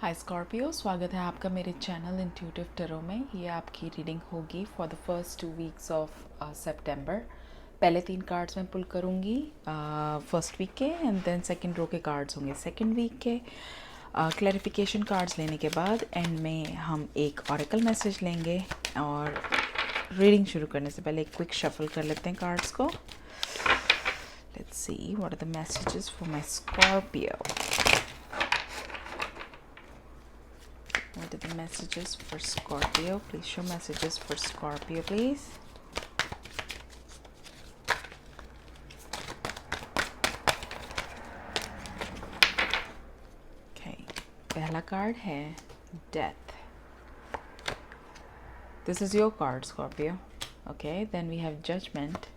हाय Scorpio, स्वागत है आपका मेरे चैनल इंट्यूटिव टैरो में। ये आपकी रीडिंग होगी for the first 2 weeks of सितंबर। पहले 3 कार्ड्स मैं पुल करूँगी फर्स्ट वीक के, एंड देन सेकंड रो के कार्ड्स होंगे सेकंड वीक के। क्लैरिफिकेशन कार्ड्स लेने के बाद एंड में हम एक ऑरेकल मैसेज लेंगे, और रीडिंग शुरू करने से पहले एक क्विक शफल कर लेते हैं कार्ड्स को। Let's see what are the messages for my Scorpio. What are the messages for Scorpio? Please show messages for Scorpio, please. Okay. पहला कार्ड है Death. This is your card, Scorpio. Okay. Then we have Judgment.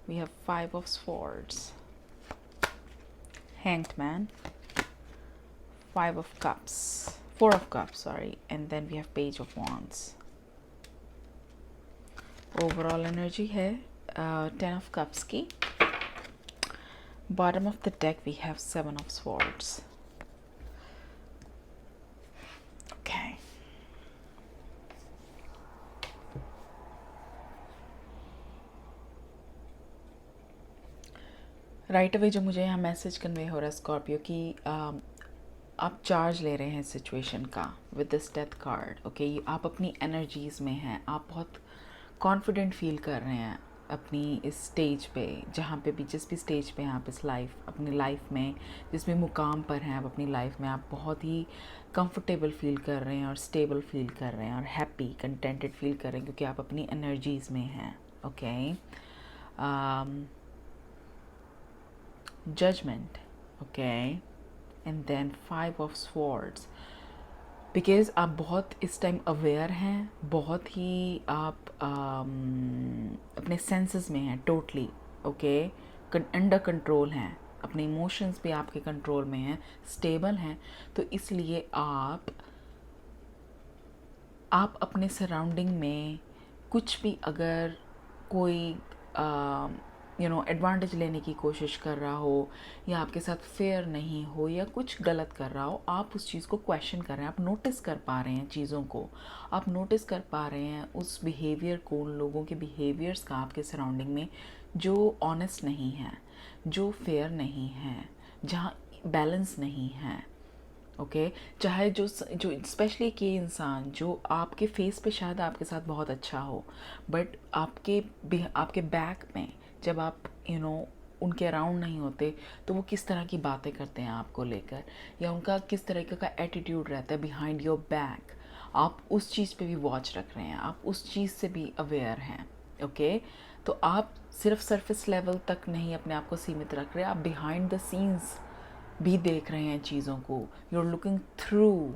We have 5 of Swords. Hanged Man. 5 of Cups. 4 of Cups, sorry. And then we have Page of Wands. Overall energy है 10 of Cups की. Bottom of the deck we have 7 of Swords. Okay. Right away जो मुझे यहाँ message convey हो रहा है Scorpio की, आप चार्ज ले रहे हैं सिचुएशन का with this death card. Okay, आप अपनी एनर्जीज़ में हैं, आप बहुत कॉन्फिडेंट फील कर रहे हैं अपनी इस स्टेज पे, जहाँ पे भी जिस भी स्टेज पे हैं आप इस अपनी लाइफ में, जिस भी मुकाम पर हैं आप अपनी लाइफ में, आप बहुत ही कंफर्टेबल फील कर रहे हैं और स्टेबल फील कर रहे हैं और हैप्पी कंटेंटेड फील कर रहे हैं, क्योंकि आप अपनी एनर्जीज़ में हैं. Okay. Judgement. Okay. And then 5 of swords. Because आप बहुत इस टाइम अवेयर हैं, बहुत ही आप अपने सेंसेस में हैं टोटली. ओके. अंडर कंट्रोल हैं, अपने इमोशंस भी आपके कंट्रोल में हैं, स्टेबल हैं. तो इसलिए आप अपने सराउंडिंग में कुछ भी, अगर कोई एडवांटेज लेने की कोशिश कर रहा हो, या आपके साथ फेयर नहीं हो, या कुछ गलत कर रहा हो, आप उस चीज़ को क्वेश्चन कर रहे हैं. आप नोटिस कर पा रहे हैं चीज़ों को, आप नोटिस कर पा रहे हैं उस बिहेवियर को, उन लोगों के बिहेवियर्स का आपके सराउंडिंग में जो ऑनेस्ट नहीं है, जो फेयर नहीं है, जहाँ बैलेंस नहीं है. ओके. चाहे जो स्पेशली कि इंसान जो आपके फेस पे शायद आपके साथ बहुत अच्छा हो, बट आपके बैक में जब आप उनके अराउंड नहीं होते, तो वो किस तरह की बातें करते हैं आपको लेकर, या उनका किस तरीके का एटीट्यूड रहता है बिहाइंड योर बैक, आप उस चीज़ पे भी वॉच रख रहे हैं, आप उस चीज़ से भी अवेयर हैं. ओके. तो आप सिर्फ सरफेस लेवल तक नहीं अपने आप को सीमित रख रहे, आप बिहाइंड द सीन्स भी देख रहे हैं चीज़ों को. You are looking through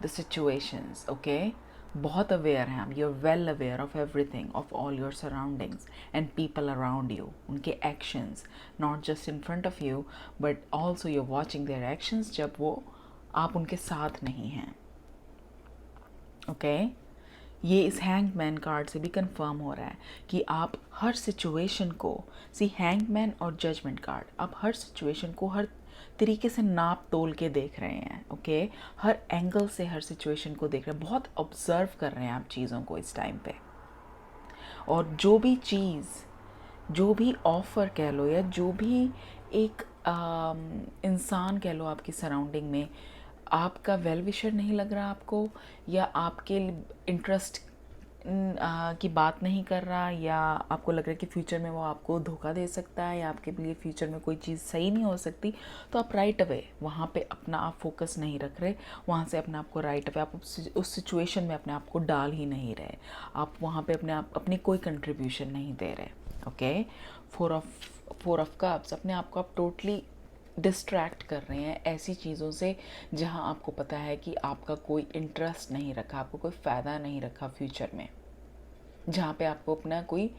the situations. Okay. बहुत अवेयर हैं आप. You are well aware of everything, of all your surroundings and people around you, उनके actions, not just in front of you but also you are watching their actions जब वो आप उनके साथ नहीं हैं. ओके. ये इस हैंगमैन कार्ड से भी कंफर्म हो रहा है कि आप हर सिचुएशन को, हैंगमैन और जजमेंट कार्ड, आप हर सिचुएशन को हर तरीके से नाप तोल के देख रहे हैं. ओके. हर एंगल से हर सिचुएशन को देख रहे हैं, बहुत ऑब्जर्व कर रहे हैं आप चीज़ों को इस टाइम पे. और जो भी चीज़, जो भी ऑफ़र कह लो, या जो भी एक इंसान कह लो आपकी सराउंडिंग में आपका वेल विशर नहीं लग रहा आपको, या आपके इंटरेस्ट की बात नहीं कर रहा, या आपको लग रहा है कि फ्यूचर में वो आपको धोखा दे सकता है, या आपके लिए फ्यूचर में कोई चीज़ सही नहीं हो सकती, तो आप राइट अवे वहाँ पे अपना आप फोकस नहीं रख रहे, वहाँ से अपने आप को राइट अवे आप उस सिचुएशन में अपने आप को डाल ही नहीं रहे, आप वहाँ पे अपनी कोई कंट्रीब्यूशन नहीं दे रहे. ओके. 4 of cups. अपने आप को आप टोटली डिस्ट्रैक्ट कर रहे हैं ऐसी चीज़ों से जहां आपको पता है कि आपका कोई इंटरेस्ट नहीं रखा, आपको कोई फ़ायदा नहीं रखा फ्यूचर में, जहाँ पे आपको अपना कोई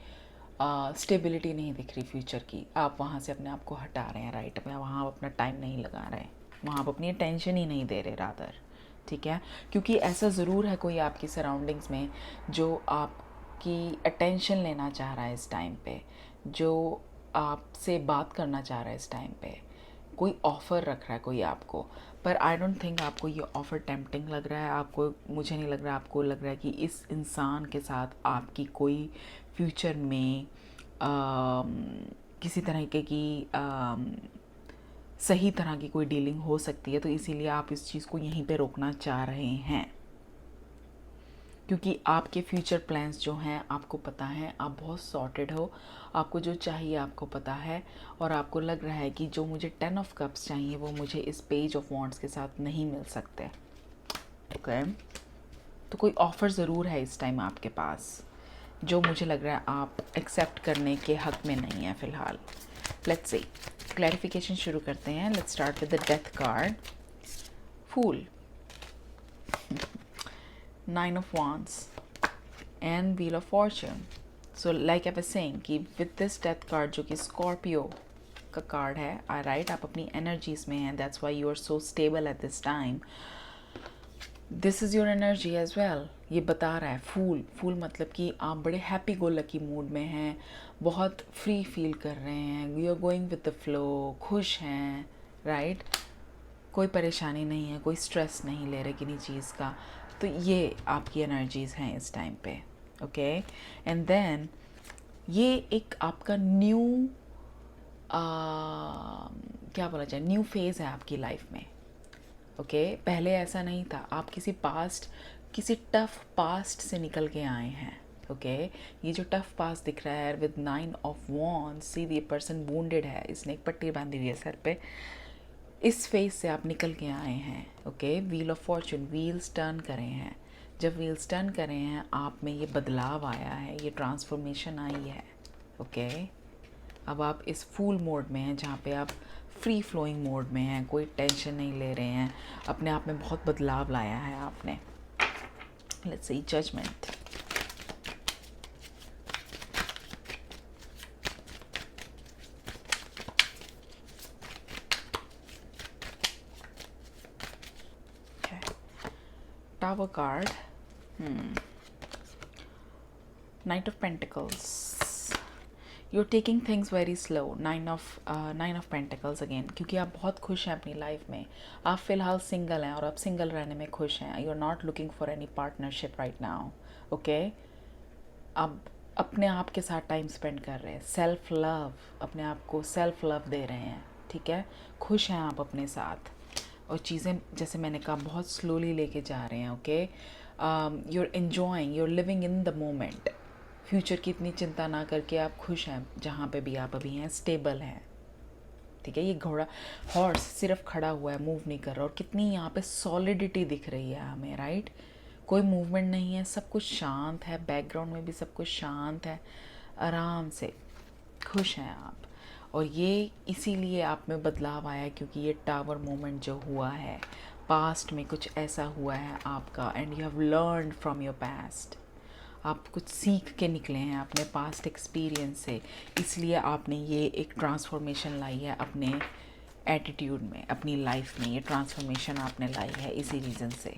स्टेबिलिटी नहीं दिख रही फ्यूचर की. आप वहाँ से अपने आप को हटा रहे हैं राइट में, वहाँ आप अपना टाइम नहीं लगा रहे, वहाँ आप अपनी अटेंशन ही नहीं दे रहे रादर. ठीक है. क्योंकि ऐसा ज़रूर है कोई आपकी सराउंडिंग्स में जो आपकी अटेंशन लेना चाह रहा है इस टाइम पे, जो आपसे बात करना चाह रहा है इस टाइम पे. कोई ऑफ़र रख रहा है कोई आपको, पर आई डोंट थिंक आपको ये ऑफ़र टेम्पटिंग लग रहा है। आपको, मुझे नहीं लग रहा, आपको लग रहा है कि इस इंसान के साथ आपकी कोई फ्यूचर में किसी तरीके की सही तरह की कोई डीलिंग हो सकती है। तो इसीलिए आप इस चीज़ को यहीं पे रोकना चाह रहे हैं, क्योंकि आपके फ्यूचर प्लान्स जो हैं आपको पता है, आप बहुत सॉर्टेड हो, आपको जो चाहिए आपको पता है, और आपको लग रहा है कि जो मुझे 10 ऑफ कप्स चाहिए वो मुझे इस पेज ऑफ वॉन्ड्स के साथ नहीं मिल सकते। ओके, तो कोई ऑफ़र ज़रूर है इस टाइम आपके पास, जो मुझे लग रहा है आप एक्सेप्ट करने के हक़ में नहीं है फ़िलहाल। लेट्स सी, क्लैरिफिकेशन शुरू करते हैं। Let's start with the death card, fool, 9 of Wands and Wheel of Fortune. So like I was saying कि with this death card जो कि Scorpio का कार्ड है, राइट, आप अपनी एनर्जीज में हैं, that's why you are so stable at this time. This is your energy as well. ये बता रहा है फूल, फूल मतलब कि आप बड़े हैप्पी गो लकी मूड में हैं, बहुत फ्री फील कर रहे हैं, you are going with the flow, खुश हैं, राइट, कोई परेशानी नहीं है, कोई स्ट्रेस नहीं ले रहे किसी चीज़ का। तो ये आपकी एनर्जीज़ हैं इस टाइम पे। ओके, एंड देन ये एक आपका न्यू क्या बोला जाए, न्यू फेज़ है आपकी लाइफ में। ओके, पहले ऐसा नहीं था, आप किसी टफ पास्ट से निकल के आए हैं। ओके, ये जो टफ पास्ट दिख रहा है विद 9 ऑफ वॉन्ड्स, सी ये पर्सन वुंडेड है, इसने एक पट्टी बांधी हुई है सर पे, इस फेज से आप निकल के आए हैं। Okay, wheel of Fortune, wheels turn करे हैं, जब व्हील्स टर्न करे हैं आप में ये बदलाव आया है, ये ट्रांसफॉर्मेशन आई है। ओके, अब आप इस फूल मोड में हैं जहाँ पे आप फ्री फ्लोइंग मोड में हैं, कोई टेंशन नहीं ले रहे हैं, अपने आप में बहुत बदलाव लाया है आपने। Let's see, judgement, Tower card, Knight of Pentacles, you're taking things very slow, nine of Pentacles again, क्योंकि आप बहुत खुश हैं अपनी लाइफ में, आप फ़िलहाल सिंगल हैं और आप सिंगल रहने में खुश हैं, you are not looking for any partnership right now. Okay, अब अपने आप के साथ टाइम स्पेंड कर रहे हैं, सेल्फ लव, अपने आप को सेल्फ लव दे रहे हैं, ठीक है, खुश हैं आप अपने साथ, और चीज़ें जैसे मैंने कहा बहुत स्लोली लेके जा रहे हैं। Okay, you're enjoying, you're living in the moment, future की इतनी चिंता ना करके आप खुश हैं जहाँ पे भी आप अभी हैं, स्टेबल हैं, ठीक है। ये घोड़ा, हॉर्स सिर्फ खड़ा हुआ है, मूव नहीं कर रहा, और कितनी यहाँ पे सॉलिडिटी दिख रही है हमें, राइट, कोई मूवमेंट नहीं है, सब कुछ शांत है, बैकग्राउंड में भी सब कुछ शांत है, आराम से खुश हैं आप, और ये इसीलिए आप में बदलाव आया है क्योंकि ये टावर मोमेंट जो हुआ है, पास्ट में कुछ ऐसा हुआ है आपका, and you have learned from your past, आप कुछ सीख के निकले हैं अपने पास्ट एक्सपीरियंस से, इसलिए आपने ये एक ट्रांसफॉर्मेशन लाई है अपने एटीट्यूड में, अपनी लाइफ में ये ट्रांसफॉर्मेशन आपने लाई है इसी रीज़न से।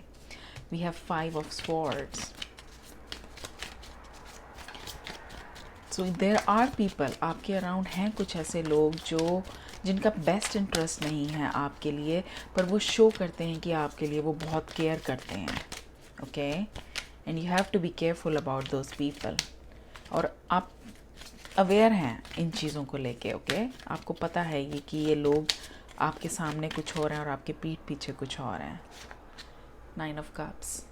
We have 5 of swords, so there are people, आपके अराउंड हैं कुछ ऐसे लोग जिनका बेस्ट इंटरेस्ट नहीं है आपके लिए, पर वो शो करते हैं कि आपके लिए वो बहुत केयर करते हैं। Okay, and you have to be careful about those people, और आप अवेयर हैं इन चीज़ों को लेके। ओके, आपको पता है ये कि ये लोग आपके सामने कुछ और हैं और आपके पीठ पीछे कुछ और हैं। 9 of cups,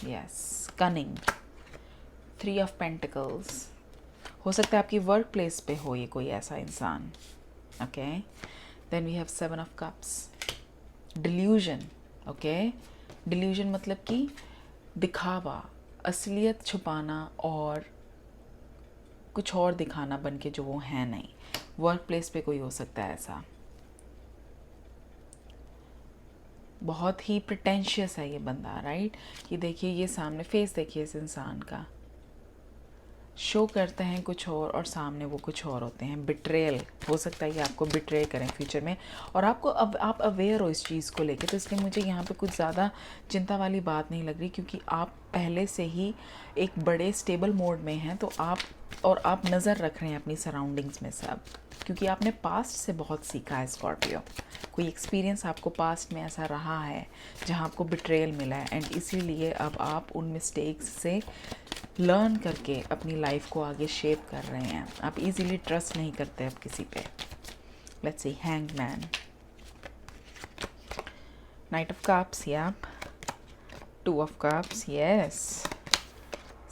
yes, cunning, 3 of pentacles, हो सकता है आपकी वर्क प्लेस पे हो ये कोई ऐसा इंसान। Okay, then we have 7 of cups, delusion. Okay, delusion मतलब कि दिखावा, असलियत छुपाना और कुछ और दिखाना बन के जो वो है नहीं। वर्क प्लेस पे कोई हो सकता है ऐसा, बहुत ही प्रिटेंशियस है ये बंदा, राइट। ये देखिए, ये सामने फेस देखिए इस इंसान का, शो करते हैं कुछ और सामने वो कुछ और होते हैं। बिट्रेयल, हो सकता है ये आपको बिट्रे करें फ्यूचर में, और आपको अब आप अवेयर हो इस चीज़ को लेके, तो इसलिए मुझे यहाँ पे कुछ ज़्यादा चिंता वाली बात नहीं लग रही, क्योंकि आप पहले से ही एक बड़े स्टेबल मोड में हैं, तो आप और आप नज़र रख रहे हैं अपनी सराउंडिंग्स में सब, क्योंकि आपने पास्ट से बहुत सीखा है स्कॉर्पियो। कोई एक्सपीरियंस आपको पास्ट में ऐसा रहा है जहां आपको बिट्रेयल मिला है, एंड इसीलिए अब आप उन मिस्टेक्स से लर्न करके अपनी लाइफ को आगे शेप कर रहे हैं। आप इजीली ट्रस्ट नहीं करते अब किसी पे। Let's see, hangman, night of cups, YAP, two of cups, yes,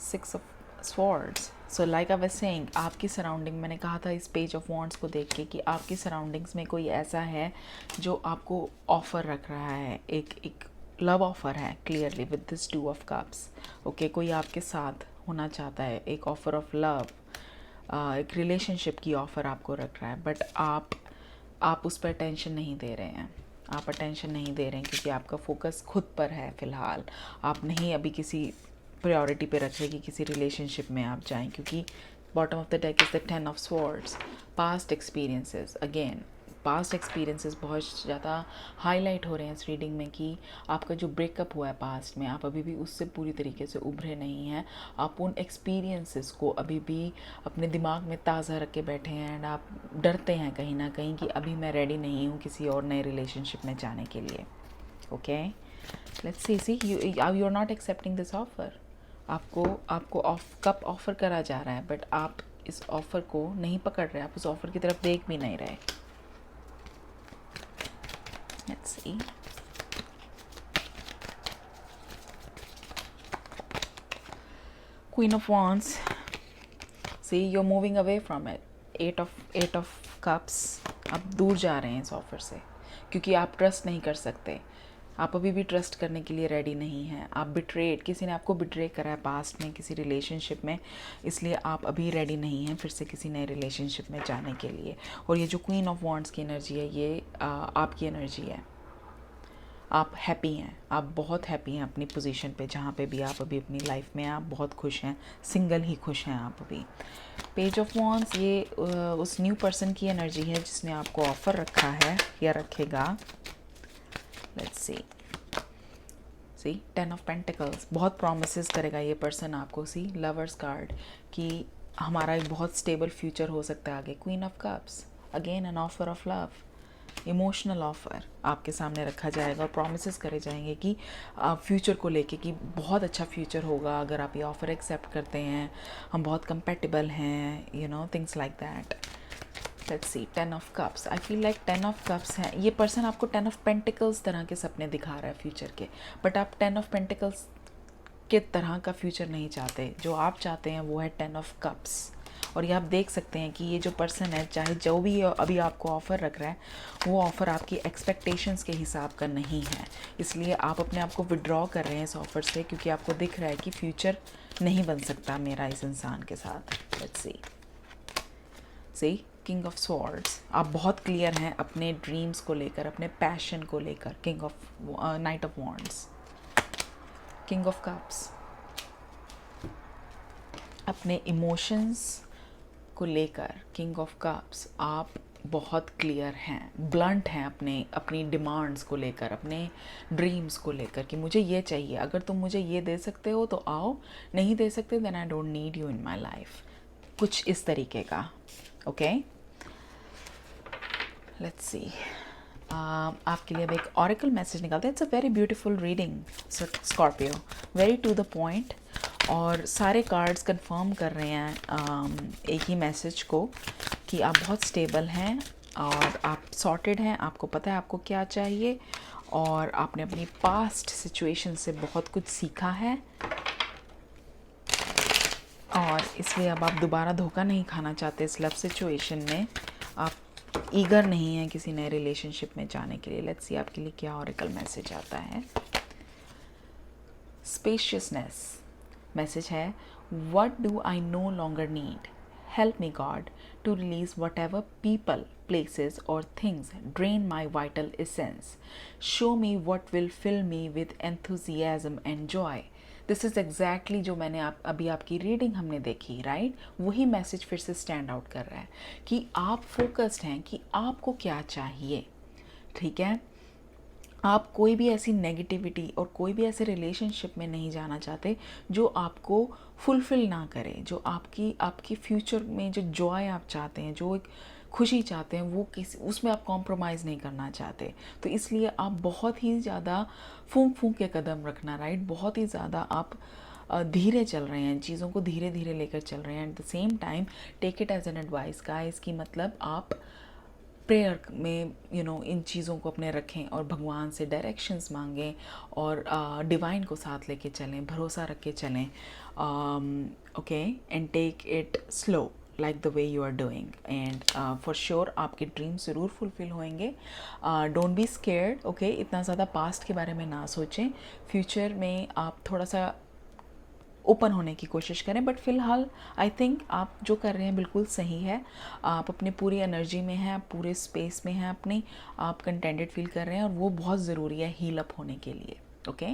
six of swords. So like I was saying, आपकी सराउंडिंग, मैंने कहा था इस पेज ऑफ वॉन्ड्स को देख के कि आपकी सराउंडिंग्स में कोई ऐसा है जो आपको ऑफ़र रख रहा है, एक लव ऑफ़र है clearly with this two of cups. Okay, कोई आपके साथ होना चाहता है, एक ऑफ़र ऑफ लव, एक रिलेशनशिप की ऑफ़र आपको रख रहा है, बट आप उस पर अटेंशन नहीं दे रहे हैं। आप अटेंशन नहीं दे रहे हैं क्योंकि आपका फोकस खुद पर है फ़िलहाल। आप नहीं अभी किसी प्रायोरिटी पे रख रहे कि किसी रिलेशनशिप में आप जाएं, क्योंकि bottom of the deck is the 10 of swords. Past experiences, again past experiences बहुत ज़्यादा हाईलाइट हो रहे हैं इस रीडिंग में कि आपका जो ब्रेकअप हुआ है पास्ट में, आप अभी भी उससे पूरी तरीके से उभरे नहीं हैं। आप उन एक्सपीरियंसेस को अभी भी अपने दिमाग में ताज़ा रख के बैठे हैं, एंड आप डरते हैं कहीं ना कहीं कि अभी मैं रेडी नहीं हूँ किसी और नए रिलेशनशिप में जाने के लिए। Okay, let's see you are not accepting this offer. आपको कप ऑफ़र करा जा रहा है, बट आप इस ऑफ़र को नहीं पकड़ रहे, आप उस ऑफ़र की तरफ देख भी नहीं रहे। Let's see, queen of wands, see you are moving away from it. Eight of cups, आप दूर जा रहे हैं इस ऑफ़र से क्योंकि आप ट्रस्ट नहीं कर सकते। आप अभी भी ट्रस्ट करने के लिए रेडी नहीं हैं। आप बिट्रेड, किसी ने आपको बिट्रे करा है पास्ट में किसी रिलेशनशिप में, इसलिए आप अभी रेडी नहीं हैं फिर से किसी नए रिलेशनशिप में जाने के लिए। और ये जो क्वीन ऑफ वॉन्ड्स की एनर्जी है, ये आपकी एनर्जी है। आप हैप्पी हैं, आप बहुत हैप्पी हैं अपनी पोजीशन पे, जहाँ पे भी आप अभी अपनी लाइफ में आप बहुत खुश हैं, सिंगल ही खुश हैं आप अभी। पेज ऑफ वॉन्ड्स, ये उस न्यू पर्सन की एनर्जी है जिसने आपको ऑफ़र रखा है या रखेगा। लेट्स सी 10 ऑफ पेंटिकल्स, बहुत प्रोमिसेस करेगा ये पर्सन आपको। सी लवर्स कार्ड कि हमारा एक बहुत स्टेबल फ्यूचर हो सकता है आगे। Queen of cups, again an offer of love, emotional offer आपके सामने रखा जाएगा और प्रोमिसेस करे जाएंगे कि फ्यूचर को लेके कि बहुत अच्छा फ्यूचर होगा अगर आप ये ऑफ़र एक्सेप्ट करते हैं, हम बहुत कंपेटेबल हैं, you know, things like that. Let's see 10 of cups, I feel like 10 of cups है, ये पर्सन आपको 10 ऑफ पेंटिकल्स तरह के सपने दिखा रहा है फ्यूचर के, बट आप 10 ऑफ पेंटिकल्स के तरह का फ्यूचर नहीं चाहते। जो आप चाहते हैं वो है 10 ऑफ कप्स। और ये आप देख सकते हैं कि ये जो पर्सन है, चाहे जो भी अभी आपको ऑफ़र रख रहा है, वो ऑफ़र आपकी एक्सपेक्टेशंस के हिसाब का नहीं है, इसलिए आप अपने आप को विड्रॉ कर रहे हैं इस ऑफ़र से, क्योंकि आपको दिख रहा है कि फ्यूचर नहीं बन सकता मेरा इस इंसान के साथ। Let's see king of swords, आप बहुत क्लियर हैं अपने ड्रीम्स को लेकर, अपने पैशन को लेकर। King of night of wands, king of cups, अपने इमोशंस को लेकर। किंग ऑफ कप्स, आप बहुत क्लियर हैं, ब्लंट हैं अपनी डिमांड्स को लेकर, अपने ड्रीम्स को लेकर कि मुझे ये चाहिए, अगर तुम मुझे ये दे सकते हो तो आओ, नहीं दे सकते then I don't need you in my life, कुछ इस तरीके का। ओके, लेट्स सी, आपके लिए अब एक ऑरेकल मैसेज निकालते हैं। It's a very beautiful reading Scorpio, very to the point, और सारे कार्ड्स कंफर्म कर रहे हैं एक ही मैसेज को कि आप बहुत स्टेबल हैं और आप सॉर्टेड हैं, आपको पता है आपको क्या चाहिए, और आपने अपनी पास्ट सिचुएशन से बहुत कुछ सीखा है, और इसलिए अब आप दोबारा धोखा नहीं खाना चाहते इस लव सिचुएशन में। आप ईगर नहीं हैं किसी नए रिलेशनशिप में जाने के लिए। लेट्स सी आपके लिए क्या ऑरेकल मैसेज आता है। स्पेशियसनेस मैसेज है, what do I no longer need, help me God to release whatever people, places or things drain my vital essence, show me what will fill me with enthusiasm and joy। This is exactly जो मैंने अभी आपकी reading हमने देखी, right, वही message फिर से stand out कर रहा है कि आप फोकस्ड हैं कि आपको क्या चाहिए। ठीक है, आप कोई भी ऐसी नेगेटिविटी और कोई भी ऐसे रिलेशनशिप में नहीं जाना चाहते जो आपको फुलफ़िल ना करे, जो आपकी फ्यूचर में जो जॉय आप चाहते हैं, जो एक खुशी चाहते हैं, वो किसी उसमें आप कॉम्प्रोमाइज़ नहीं करना चाहते। तो इसलिए आप बहुत ही ज़्यादा फूंक फूंक के कदम रखना, राइट, बहुत ही ज़्यादा आप धीरे चल रहे हैं, चीज़ों को धीरे धीरे लेकर चल रहे हैं। At the same time take it as an advice guys, की मतलब आप प्रेयर में इन चीज़ों को अपने रखें और भगवान से डायरेक्शंस मांगें और डिवाइन को साथ लेके चलें, भरोसा रख के चलें, okay, and take it slow like the way you are doing, and for sure आपके ड्रीम्स ज़रूर फुलफ़िल होंगे। डोंट बी स्केयर्ड, ओके, इतना ज़्यादा पास्ट के बारे में ना सोचें। फ्यूचर में आप थोड़ा सा ओपन होने की कोशिश करें, बट फ़िलहाल आई थिंक आप जो कर रहे हैं बिल्कुल सही है। आप अपनी पूरी एनर्जी में हैं, आप पूरे स्पेस में हैं अपने, आप कंटेंटेड फील कर रहे हैं और वो बहुत ज़रूरी है हील अप होने के लिए। ओके,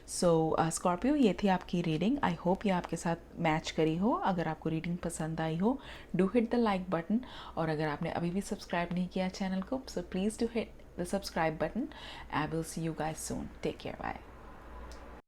सो स्कॉर्पियो, ये थी आपकी रीडिंग। आई होप ये आपके साथ मैच करी हो। अगर आपको रीडिंग पसंद आई हो, do hit the like button, और अगर आपने अभी भी सब्सक्राइब नहीं किया चैनल को, so please do hit the subscribe button. I will see you guys soon. Take care, bye.